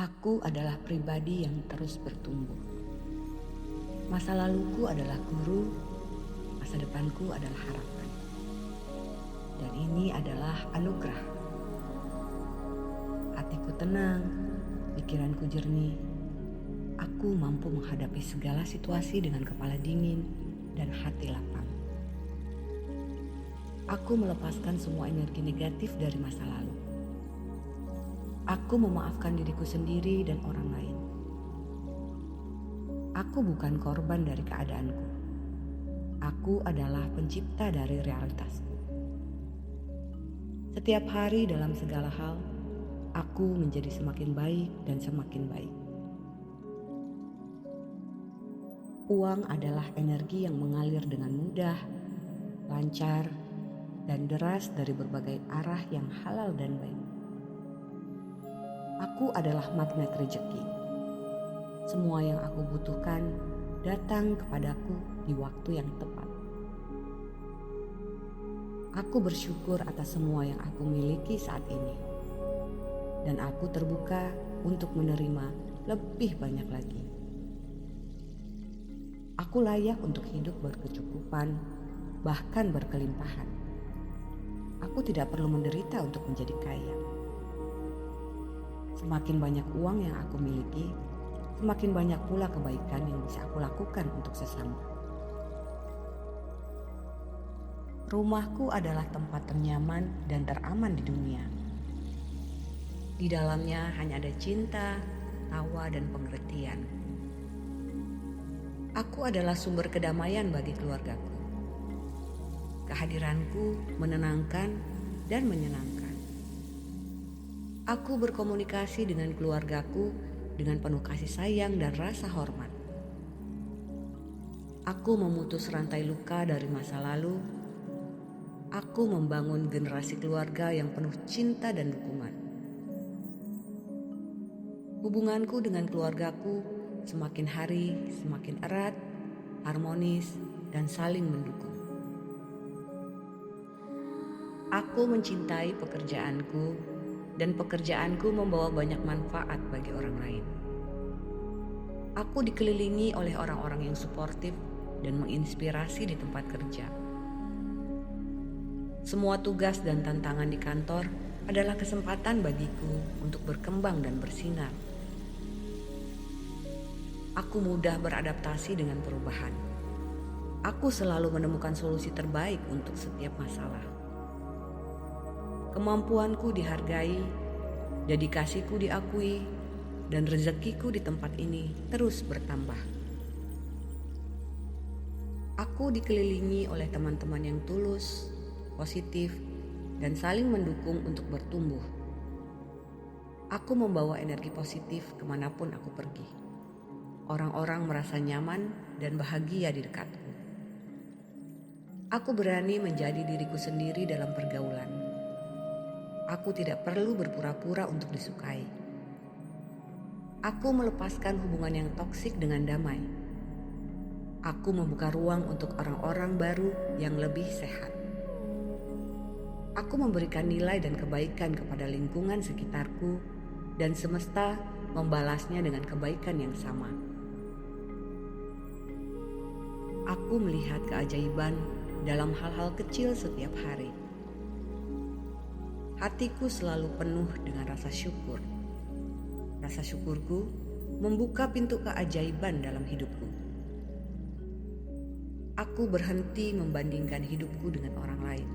Aku adalah pribadi yang terus bertumbuh. Masa laluku adalah guru, masa depanku adalah harapan. Dan ini adalah anugerah. Hatiku tenang, pikiranku jernih. Aku mampu menghadapi segala situasi dengan kepala dingin dan hati lapang. Aku melepaskan semua energi negatif dari masa lalu. Aku memaafkan diriku sendiri dan orang lain. Aku bukan korban dari keadaanku. Aku adalah pencipta dari realitasku. Setiap hari dalam segala hal, aku menjadi semakin baik dan semakin baik. Uang adalah energi yang mengalir dengan mudah, lancar, dan deras dari berbagai arah yang halal dan baik. Aku adalah magnet rezeki. Semua yang aku butuhkan datang kepadaku di waktu yang tepat. Aku bersyukur atas semua yang aku miliki saat ini. Dan aku terbuka untuk menerima lebih banyak lagi. Aku layak untuk hidup berkecukupan, bahkan berkelimpahan. Aku tidak perlu menderita untuk menjadi kaya. Semakin banyak uang yang aku miliki, semakin banyak pula kebaikan yang bisa aku lakukan untuk sesama. Rumahku adalah tempat ternyaman dan teraman di dunia. Di dalamnya hanya ada cinta, tawa, dan pengertian. Aku adalah sumber kedamaian bagi keluargaku. Kehadiranku menenangkan dan menyenangkan. Aku berkomunikasi dengan keluargaku dengan penuh kasih sayang dan rasa hormat. Aku memutus rantai luka dari masa lalu. Aku membangun generasi keluarga yang penuh cinta dan dukungan. Hubunganku dengan keluargaku semakin hari semakin erat, harmonis, dan saling mendukung. Aku mencintai pekerjaanku dan pekerjaanku membawa banyak manfaat bagi orang lain. Aku dikelilingi oleh orang-orang yang suportif dan menginspirasi di tempat kerja. Semua tugas dan tantangan di kantor adalah kesempatan bagiku untuk berkembang dan bersinar. Aku mudah beradaptasi dengan perubahan. Aku selalu menemukan solusi terbaik untuk setiap masalah. Kemampuanku dihargai, dedikasiku diakui, dan rezekiku di tempat ini terus bertambah. Aku dikelilingi oleh teman-teman yang tulus, positif, dan saling mendukung untuk bertumbuh. Aku membawa energi positif kemanapun aku pergi. Orang-orang merasa nyaman dan bahagia di dekatku. Aku berani menjadi diriku sendiri dalam pergaulan. Aku tidak perlu berpura-pura untuk disukai. Aku melepaskan hubungan yang toksik dengan damai. Aku membuka ruang untuk orang-orang baru yang lebih sehat. Aku memberikan nilai dan kebaikan kepada lingkungan sekitarku, dan semesta membalasnya dengan kebaikan yang sama. Aku melihat keajaiban dalam hal-hal kecil setiap hari. Hatiku selalu penuh dengan rasa syukur. Rasa syukurku membuka pintu keajaiban dalam hidupku. Aku berhenti membandingkan hidupku dengan orang lain.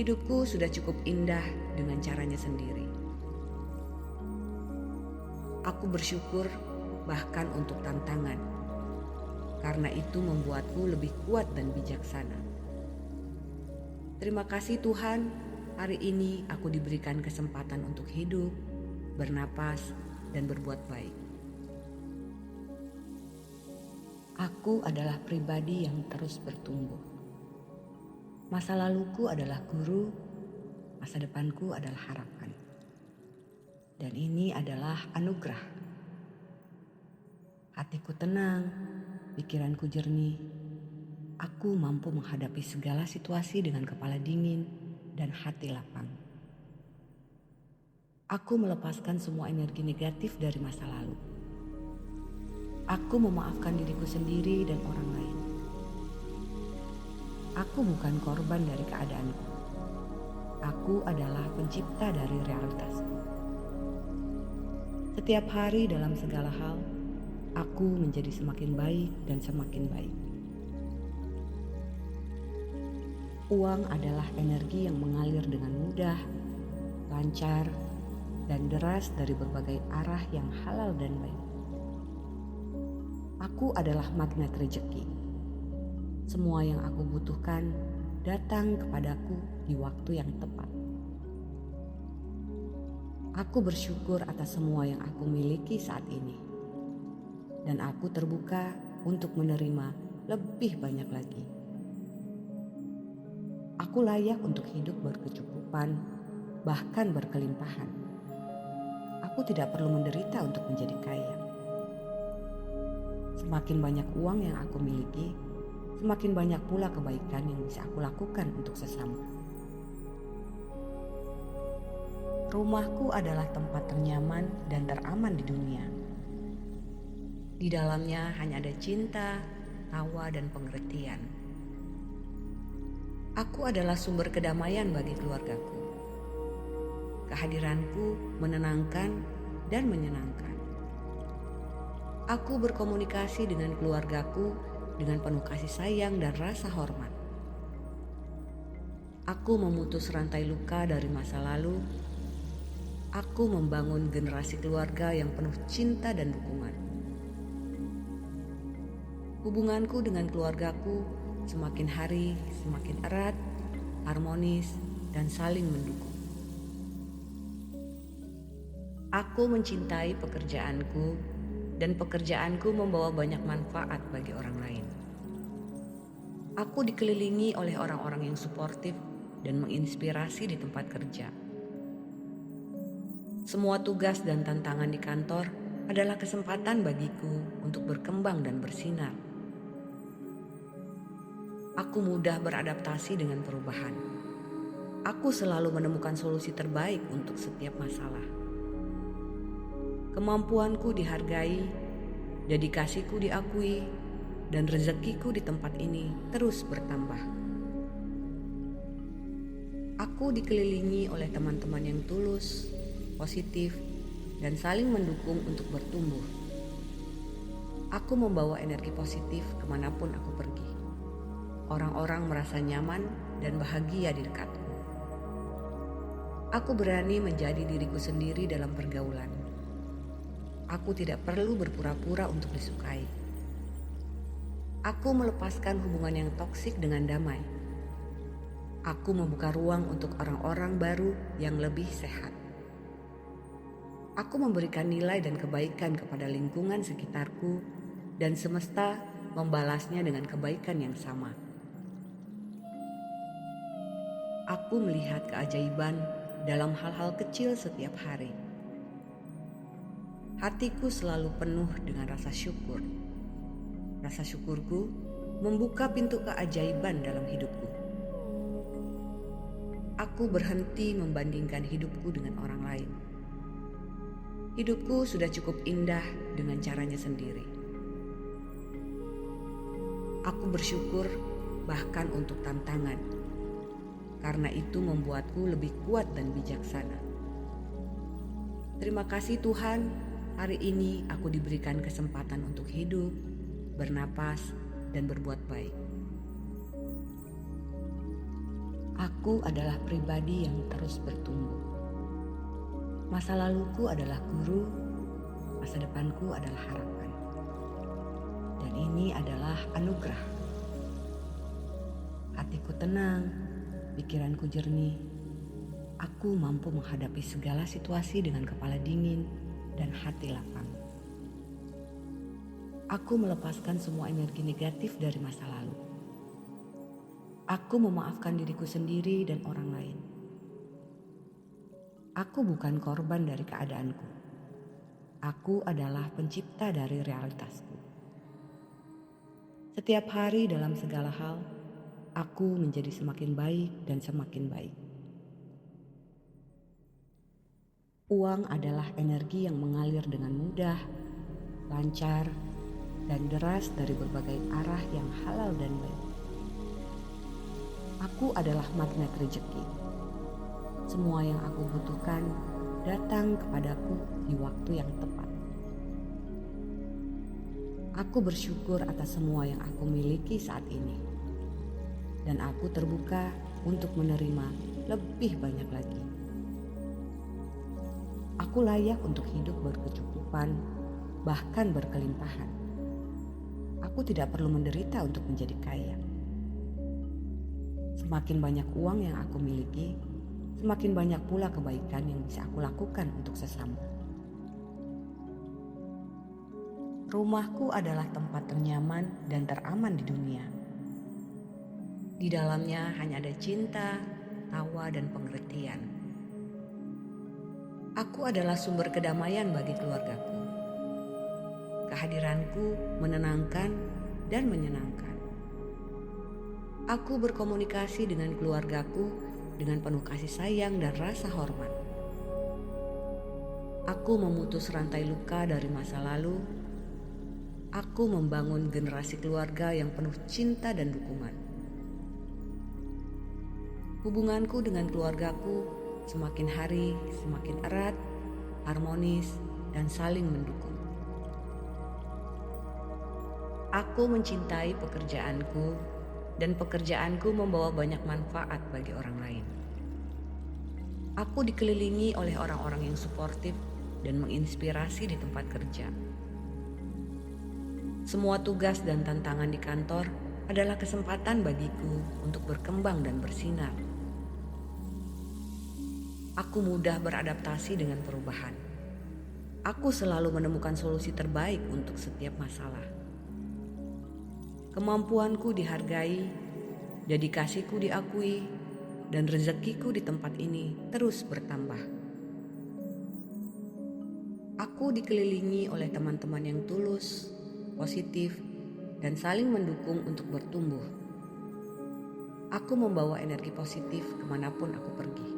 Hidupku sudah cukup indah dengan caranya sendiri. Aku bersyukur bahkan untuk tantangan, karena itu membuatku lebih kuat dan bijaksana. Terima kasih Tuhan, hari ini aku diberikan kesempatan untuk hidup, bernapas, dan berbuat baik. Aku adalah pribadi yang terus bertumbuh. Masa laluku adalah guru, masa depanku adalah harapan. Dan ini adalah anugerah. Hatiku tenang, pikiranku jernih. Aku mampu menghadapi segala situasi dengan kepala dingin dan hati lapang. Aku melepaskan semua energi negatif dari masa lalu. Aku memaafkan diriku sendiri dan orang lain. Aku bukan korban dari keadaanku. Aku adalah pencipta dari realitasku. Setiap hari dalam segala hal, aku menjadi semakin baik dan semakin baik. Uang adalah energi yang mengalir dengan mudah, lancar, dan deras dari berbagai arah yang halal dan baik. Aku adalah magnet rejeki. Semua yang aku butuhkan datang kepadaku di waktu yang tepat. Aku bersyukur atas semua yang aku miliki saat ini. Dan aku terbuka untuk menerima lebih banyak lagi. Aku layak untuk hidup berkecukupan, bahkan berkelimpahan. Aku tidak perlu menderita untuk menjadi kaya. Semakin banyak uang yang aku miliki, semakin banyak pula kebaikan yang bisa aku lakukan untuk sesama. Rumahku adalah tempat ternyaman dan teraman di dunia. Di dalamnya hanya ada cinta, tawa, dan pengertian. Aku adalah sumber kedamaian bagi keluargaku. Kehadiranku menenangkan dan menyenangkan. Aku berkomunikasi dengan keluargaku dengan penuh kasih sayang dan rasa hormat. Aku memutus rantai luka dari masa lalu. Aku membangun generasi keluarga yang penuh cinta dan dukungan. Hubunganku dengan keluargaku semakin hari semakin erat, harmonis, dan saling mendukung. Aku mencintai pekerjaanku dan pekerjaanku membawa banyak manfaat bagi orang lain. Aku dikelilingi oleh orang-orang yang suportif dan menginspirasi di tempat kerja. Semua tugas dan tantangan di kantor adalah kesempatan bagiku untuk berkembang dan bersinar. Aku mudah beradaptasi dengan perubahan. Aku selalu menemukan solusi terbaik untuk setiap masalah. Kemampuanku dihargai, dedikasiku diakui, dan rezekiku di tempat ini terus bertambah. Aku dikelilingi oleh teman-teman yang tulus, positif, dan saling mendukung untuk bertumbuh. Aku membawa energi positif kemanapun aku pergi. Orang-orang merasa nyaman dan bahagia di dekatku. Aku berani menjadi diriku sendiri dalam pergaulan. Aku tidak perlu berpura-pura untuk disukai. Aku melepaskan hubungan yang toksik dengan damai. Aku membuka ruang untuk orang-orang baru yang lebih sehat. Aku memberikan nilai dan kebaikan kepada lingkungan sekitarku, dan semesta membalasnya dengan kebaikan yang sama. Aku melihat keajaiban dalam hal-hal kecil setiap hari. Hatiku selalu penuh dengan rasa syukur. Rasa syukurku membuka pintu keajaiban dalam hidupku. Aku berhenti membandingkan hidupku dengan orang lain. Hidupku sudah cukup indah dengan caranya sendiri. Aku bersyukur bahkan untuk tantangan, karena itu membuatku lebih kuat dan bijaksana. Terima kasih Tuhan, hari ini aku diberikan kesempatan untuk hidup, bernapas, dan berbuat baik. Aku adalah pribadi yang terus bertumbuh. Masa laluku adalah guru, masa depanku adalah harapan. Dan ini adalah anugerah. Hatiku tenang, pikiranku jernih. Aku mampu menghadapi segala situasi dengan kepala dingin dan hati lapang. Aku melepaskan semua energi negatif dari masa lalu. Aku memaafkan diriku sendiri dan orang lain. Aku bukan korban dari keadaanku. Aku adalah pencipta dari realitasku. Setiap hari dalam segala hal, aku menjadi semakin baik dan semakin baik. Uang adalah energi yang mengalir dengan mudah, lancar, dan deras dari berbagai arah yang halal dan baik. Aku adalah magnet rezeki. Semua yang aku butuhkan datang kepadaku di waktu yang tepat. Aku bersyukur atas semua yang aku miliki saat ini. Dan aku terbuka untuk menerima lebih banyak lagi. Aku layak untuk hidup berkecukupan, bahkan berkelimpahan. Aku tidak perlu menderita untuk menjadi kaya. Semakin banyak uang yang aku miliki, semakin banyak pula kebaikan yang bisa aku lakukan untuk sesama. Rumahku adalah tempat ternyaman dan teraman di dunia. Di dalamnya hanya ada cinta, tawa, dan pengertian. Aku adalah sumber kedamaian bagi keluargaku. Kehadiranku menenangkan dan menyenangkan. Aku berkomunikasi dengan keluargaku dengan penuh kasih sayang dan rasa hormat. Aku memutus rantai luka dari masa lalu. Aku membangun generasi keluarga yang penuh cinta dan dukungan. Hubunganku dengan keluargaku semakin hari semakin erat, harmonis, dan saling mendukung. Aku mencintai pekerjaanku dan pekerjaanku membawa banyak manfaat bagi orang lain. Aku dikelilingi oleh orang-orang yang suportif dan menginspirasi di tempat kerja. Semua tugas dan tantangan di kantor adalah kesempatan bagiku untuk berkembang dan bersinar. Aku mudah beradaptasi dengan perubahan. Aku selalu menemukan solusi terbaik untuk setiap masalah. Kemampuanku dihargai, dedikasiku diakui, dan rezekiku di tempat ini terus bertambah. Aku dikelilingi oleh teman-teman yang tulus, positif, dan saling mendukung untuk bertumbuh. Aku membawa energi positif kemanapun aku pergi.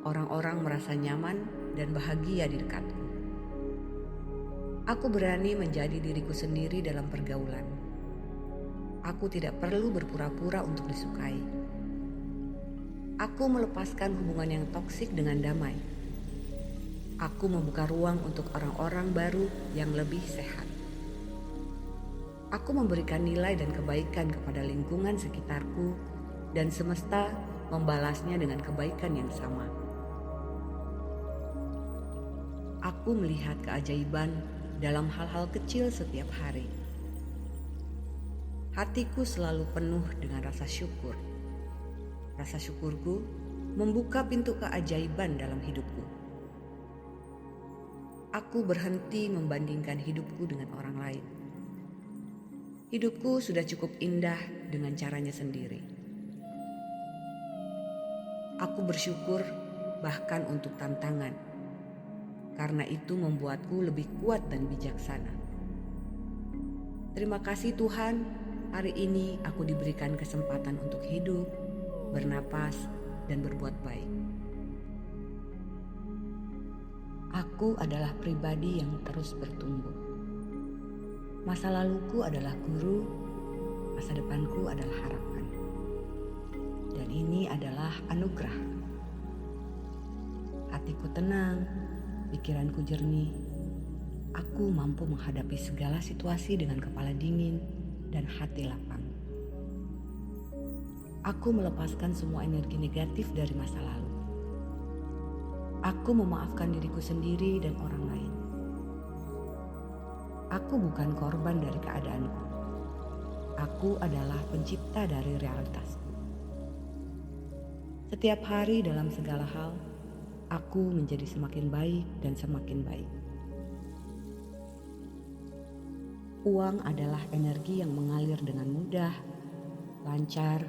Orang-orang merasa nyaman dan bahagia di dekatku. Aku berani menjadi diriku sendiri dalam pergaulan. Aku tidak perlu berpura-pura untuk disukai. Aku melepaskan hubungan yang toksik dengan damai. Aku membuka ruang untuk orang-orang baru yang lebih sehat. Aku memberikan nilai dan kebaikan kepada lingkungan sekitarku, dan semesta membalasnya dengan kebaikan yang sama. Aku melihat keajaiban dalam hal-hal kecil setiap hari. Hatiku selalu penuh dengan rasa syukur. Rasa syukurku membuka pintu keajaiban dalam hidupku. Aku berhenti membandingkan hidupku dengan orang lain. Hidupku sudah cukup indah dengan caranya sendiri. Aku bersyukur bahkan untuk tantangan. Karena itu membuatku lebih kuat dan bijaksana. Terima kasih Tuhan, hari ini aku diberikan kesempatan untuk hidup, bernapas, dan berbuat baik. Aku adalah pribadi yang terus bertumbuh. Masa laluku adalah guru, masa depanku adalah harapan. Dan ini adalah anugerah. Hatiku tenang, pikiranku jernih. Aku mampu menghadapi segala situasi dengan kepala dingin dan hati lapang. Aku melepaskan semua energi negatif dari masa lalu. Aku memaafkan diriku sendiri dan orang lain. Aku bukan korban dari keadaanku. Aku adalah pencipta dari realitasku. Setiap hari dalam segala hal, aku menjadi semakin baik dan semakin baik. Uang adalah energi yang mengalir dengan mudah, lancar,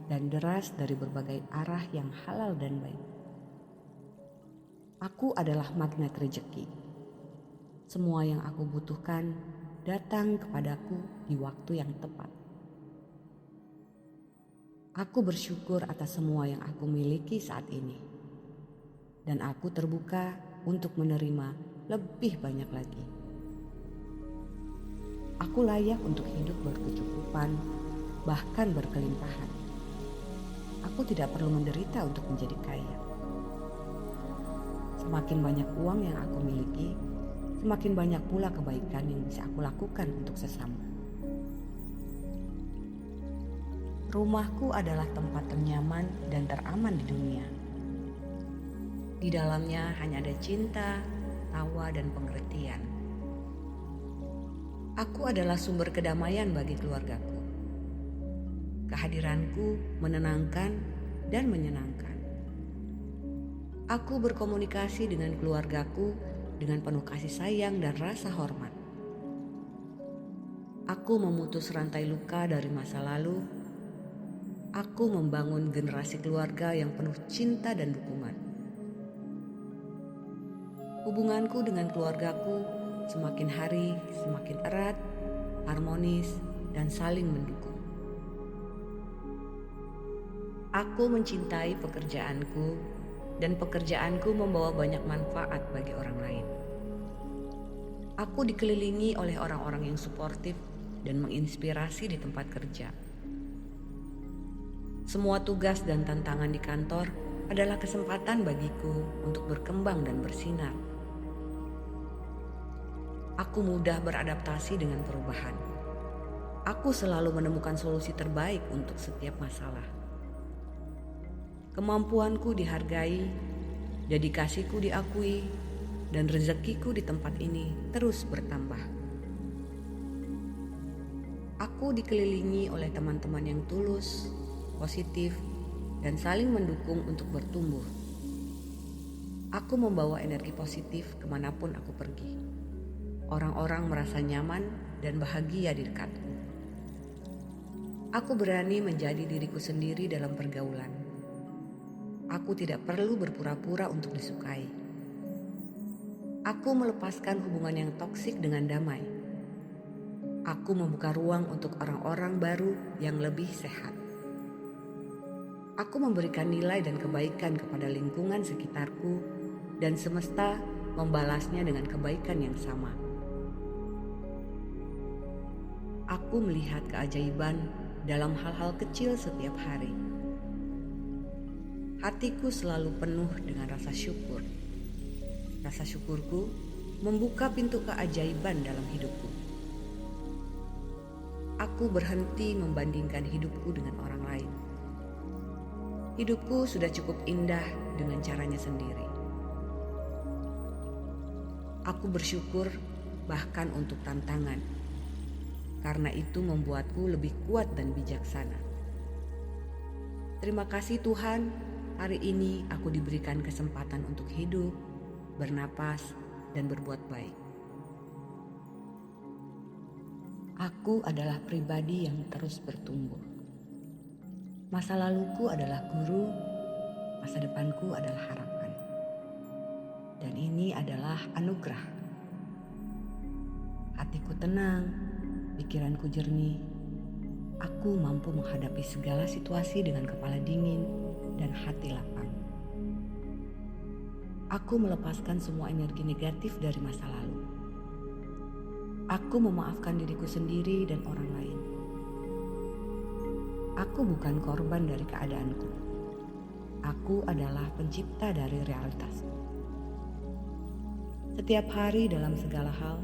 dan deras dari berbagai arah yang halal dan baik. Aku adalah magnet rezeki. Semua yang aku butuhkan datang kepadaku di waktu yang tepat. Aku bersyukur atas semua yang aku miliki saat ini. dan aku terbuka untuk menerima lebih banyak lagi. Aku layak untuk hidup berkecukupan, bahkan berkelimpahan. Aku tidak perlu menderita untuk menjadi kaya. Semakin banyak uang yang aku miliki, semakin banyak pula kebaikan yang bisa aku lakukan untuk sesama. Rumahku adalah tempat ternyaman dan teraman di dunia. Di dalamnya hanya ada cinta, tawa, dan pengertian. Aku adalah sumber kedamaian bagi keluargaku. Kehadiranku menenangkan dan menyenangkan. Aku berkomunikasi dengan keluargaku dengan penuh kasih sayang dan rasa hormat. Aku memutus rantai luka dari masa lalu. Aku membangun generasi keluarga yang penuh cinta dan dukungan. Hubunganku dengan keluargaku semakin hari semakin erat, harmonis, dan saling mendukung. Aku mencintai pekerjaanku dan pekerjaanku membawa banyak manfaat bagi orang lain. Aku dikelilingi oleh orang-orang yang suportif dan menginspirasi di tempat kerja. Semua tugas dan tantangan di kantor adalah kesempatan bagiku untuk berkembang dan bersinar. Aku mudah beradaptasi dengan perubahan. Aku selalu menemukan solusi terbaik untuk setiap masalah. Kemampuanku dihargai, dedikasiku diakui, dan rezekiku di tempat ini terus bertambah. Aku dikelilingi oleh teman-teman yang tulus, positif, dan saling mendukung untuk bertumbuh. Aku membawa energi positif kemanapun aku pergi. Orang-orang merasa nyaman dan bahagia di dekatku. Aku berani menjadi diriku sendiri dalam pergaulan. Aku tidak perlu berpura-pura untuk disukai. Aku melepaskan hubungan yang toksik dengan damai. Aku membuka ruang untuk orang-orang baru yang lebih sehat. Aku memberikan nilai dan kebaikan kepada lingkungan sekitarku, dan semesta membalasnya dengan kebaikan yang sama. Aku melihat keajaiban dalam hal-hal kecil setiap hari. Hatiku selalu penuh dengan rasa syukur. Rasa syukurku membuka pintu keajaiban dalam hidupku. Aku berhenti membandingkan hidupku dengan orang lain. Hidupku sudah cukup indah dengan caranya sendiri. Aku bersyukur bahkan untuk tantangan, karena itu membuatku lebih kuat dan bijaksana. Terima kasih Tuhan, hari ini aku diberikan kesempatan untuk hidup, bernapas, dan berbuat baik. Aku adalah pribadi yang terus bertumbuh. Masa laluku adalah guru, masa depanku adalah harapan. Dan ini adalah anugerah. Hatiku tenang, pikiranku jernih. Aku mampu menghadapi segala situasi dengan kepala dingin dan hati lapang. Aku melepaskan semua energi negatif dari masa lalu. Aku memaafkan diriku sendiri dan orang lain. Aku bukan korban dari keadaanku. Aku adalah pencipta dari realitasku. Setiap hari dalam segala hal,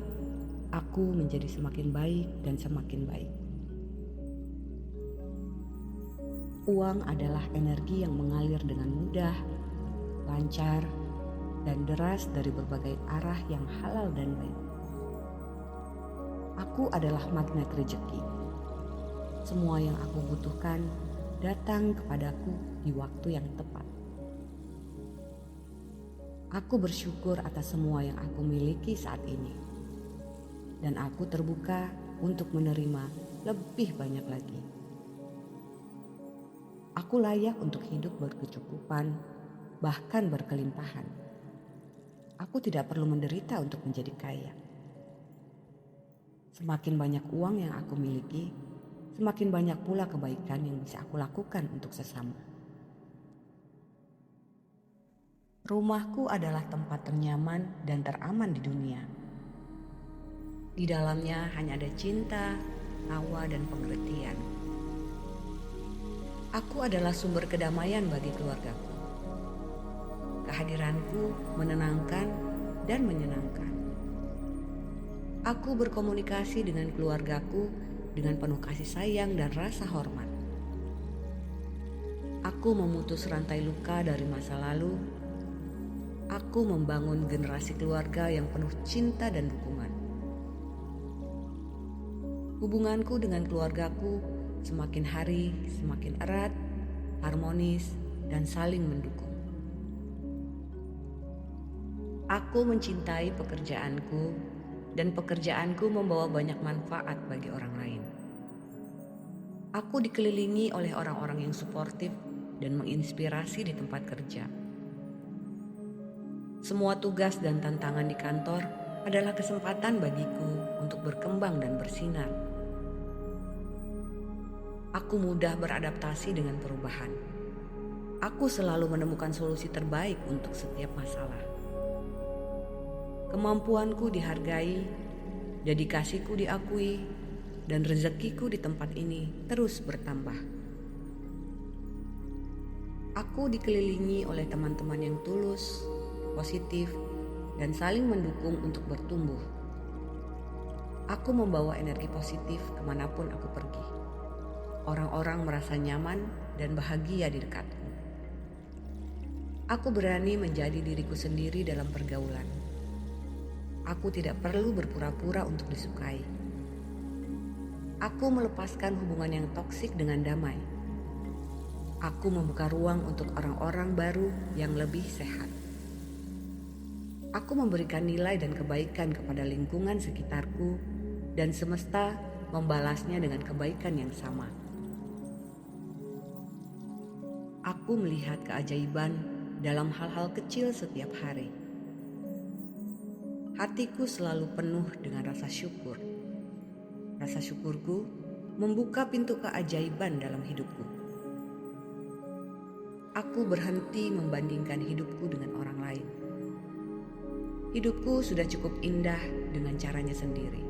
aku menjadi semakin baik dan semakin baik. Uang adalah energi yang mengalir dengan mudah, lancar, dan deras dari berbagai arah yang halal dan baik. Aku adalah magnet rezeki. Semua yang aku butuhkan datang kepadaku di waktu yang tepat. Aku bersyukur atas semua yang aku miliki saat ini. Dan aku terbuka untuk menerima lebih banyak lagi. Aku layak untuk hidup berkecukupan, bahkan berkelimpahan. Aku tidak perlu menderita untuk menjadi kaya. Semakin banyak uang yang aku miliki, semakin banyak pula kebaikan yang bisa aku lakukan untuk sesama. Rumahku adalah tempat ternyaman dan teraman di dunia. Di dalamnya hanya ada cinta, tawa, dan pengertian. Aku adalah sumber kedamaian bagi keluargaku. Kehadiranku menenangkan dan menyenangkan. Aku berkomunikasi dengan keluargaku dengan penuh kasih sayang dan rasa hormat. Aku memutus rantai luka dari masa lalu. Aku membangun generasi keluarga yang penuh cinta dan dukungan. Hubunganku dengan keluargaku semakin hari semakin erat, harmonis, dan saling mendukung. Aku mencintai pekerjaanku dan pekerjaanku membawa banyak manfaat bagi orang lain. Aku dikelilingi oleh orang-orang yang suportif dan menginspirasi di tempat kerja. Semua tugas dan tantangan di kantor adalah kesempatan bagiku untuk berkembang dan bersinar. Aku mudah beradaptasi dengan perubahan. Aku selalu menemukan solusi terbaik untuk setiap masalah. Kemampuanku dihargai, dedikasiku diakui, dan rezekiku di tempat ini terus bertambah. Aku dikelilingi oleh teman-teman yang tulus, positif, dan saling mendukung untuk bertumbuh. Aku membawa energi positif kemanapun aku pergi. Orang-orang merasa nyaman dan bahagia di dekatku. Aku berani menjadi diriku sendiri dalam pergaulan. Aku tidak perlu berpura-pura untuk disukai. Aku melepaskan hubungan yang toksik dengan damai. Aku membuka ruang untuk orang-orang baru yang lebih sehat. Aku memberikan nilai dan kebaikan kepada lingkungan sekitarku, dan semesta membalasnya dengan kebaikan yang sama. Aku melihat keajaiban dalam hal-hal kecil setiap hari. Hatiku selalu penuh dengan rasa syukur. Rasa syukurku membuka pintu keajaiban dalam hidupku. Aku berhenti membandingkan hidupku dengan orang lain. Hidupku sudah cukup indah dengan caranya sendiri.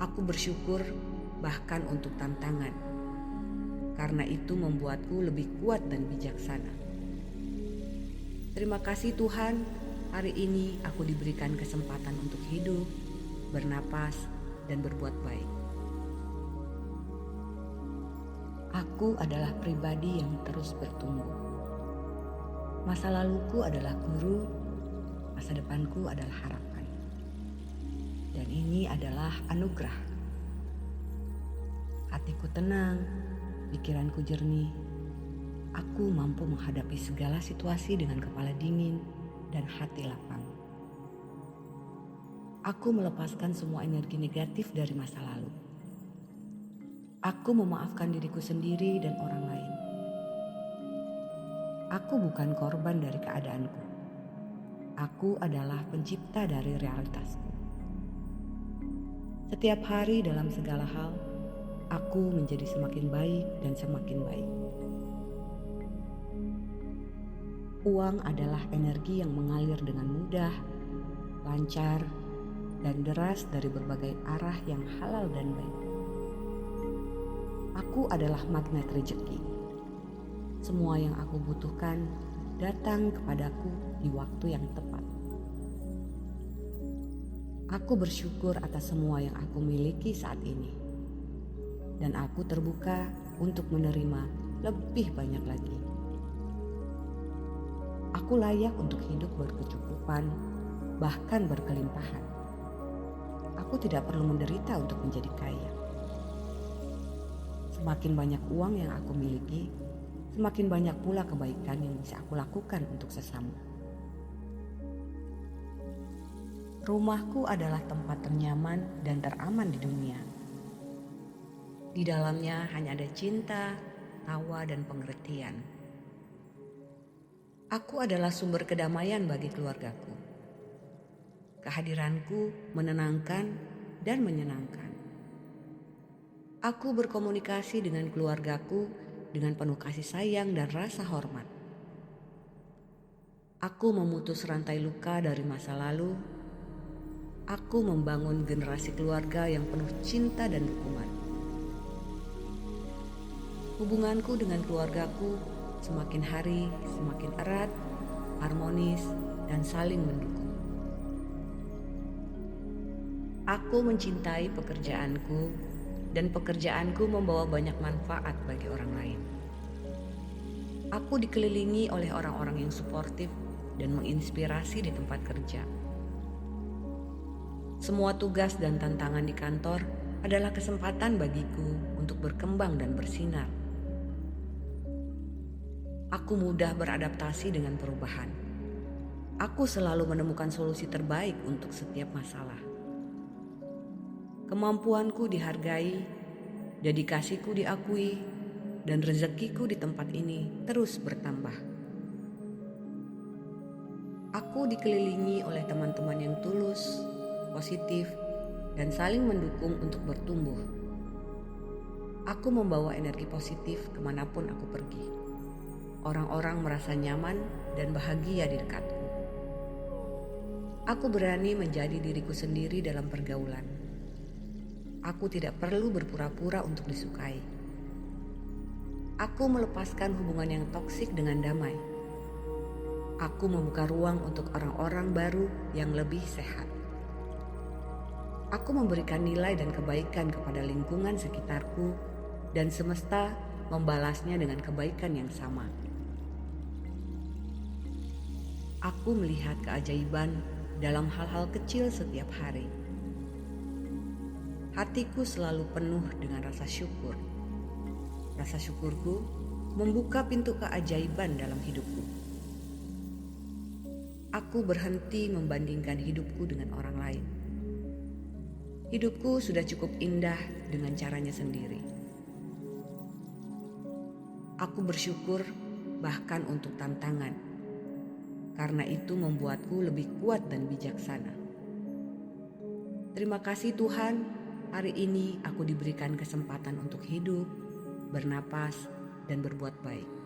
Aku bersyukur bahkan untuk tantangan, karena itu membuatku lebih kuat dan bijaksana. Terima kasih Tuhan, hari ini aku diberikan kesempatan untuk hidup, bernapas, dan berbuat baik. Aku adalah pribadi yang terus bertumbuh. Masa laluku adalah guru, masa depanku adalah harapan. Dan ini adalah anugerah. Hatiku tenang, pikiranku jernih. Aku mampu menghadapi segala situasi dengan kepala dingin dan hati lapang. Aku melepaskan semua energi negatif dari masa lalu. Aku memaafkan diriku sendiri dan orang lain. Aku bukan korban dari keadaanku. Aku adalah pencipta dari realitasku. Setiap hari dalam segala hal, aku menjadi semakin baik dan semakin baik. Uang adalah energi yang mengalir dengan mudah, lancar, dan deras dari berbagai arah yang halal dan baik. Aku adalah magnet rezeki. Semua yang aku butuhkan datang kepadaku di waktu yang tepat. Aku bersyukur atas semua yang aku miliki saat ini. Dan aku terbuka untuk menerima lebih banyak lagi. Aku layak untuk hidup berkecukupan, bahkan berkelimpahan. Aku tidak perlu menderita untuk menjadi kaya. Semakin banyak uang yang aku miliki, semakin banyak pula kebaikan yang bisa aku lakukan untuk sesama. Rumahku adalah tempat ternyaman dan teraman di dunia. Di dalamnya hanya ada cinta, tawa, dan pengertian. Aku adalah sumber kedamaian bagi keluargaku. Kehadiranku menenangkan dan menyenangkan. Aku berkomunikasi dengan keluargaku dengan penuh kasih sayang dan rasa hormat. Aku memutus rantai luka dari masa lalu. Aku membangun generasi keluarga yang penuh cinta dan dukungan. Hubunganku dengan keluargaku semakin hari semakin erat, harmonis, dan saling mendukung. Aku mencintai pekerjaanku dan pekerjaanku membawa banyak manfaat bagi orang lain. Aku dikelilingi oleh orang-orang yang suportif dan menginspirasi di tempat kerja. Semua tugas dan tantangan di kantor adalah kesempatan bagiku untuk berkembang dan bersinar. Aku mudah beradaptasi dengan perubahan. Aku selalu menemukan solusi terbaik untuk setiap masalah. Kemampuanku dihargai, dedikasiku diakui, dan rezekiku di tempat ini terus bertambah. Aku dikelilingi oleh teman-teman yang tulus, positif, dan saling mendukung untuk bertumbuh. Aku membawa energi positif kemanapun aku pergi. Orang-orang merasa nyaman dan bahagia di dekatku. Aku berani menjadi diriku sendiri dalam pergaulan. Aku tidak perlu berpura-pura untuk disukai. Aku melepaskan hubungan yang toksik dengan damai. Aku membuka ruang untuk orang-orang baru yang lebih sehat. Aku memberikan nilai dan kebaikan kepada lingkungan sekitarku, dan semesta membalasnya dengan kebaikan yang sama. Aku melihat keajaiban dalam hal-hal kecil setiap hari. Hatiku selalu penuh dengan rasa syukur. Rasa syukurku membuka pintu keajaiban dalam hidupku. Aku berhenti membandingkan hidupku dengan orang lain. Hidupku sudah cukup indah dengan caranya sendiri. Aku bersyukur bahkan untuk tantangan, karena itu membuatku lebih kuat dan bijaksana. Terima kasih Tuhan, hari ini aku diberikan kesempatan untuk hidup, bernapas, dan berbuat baik.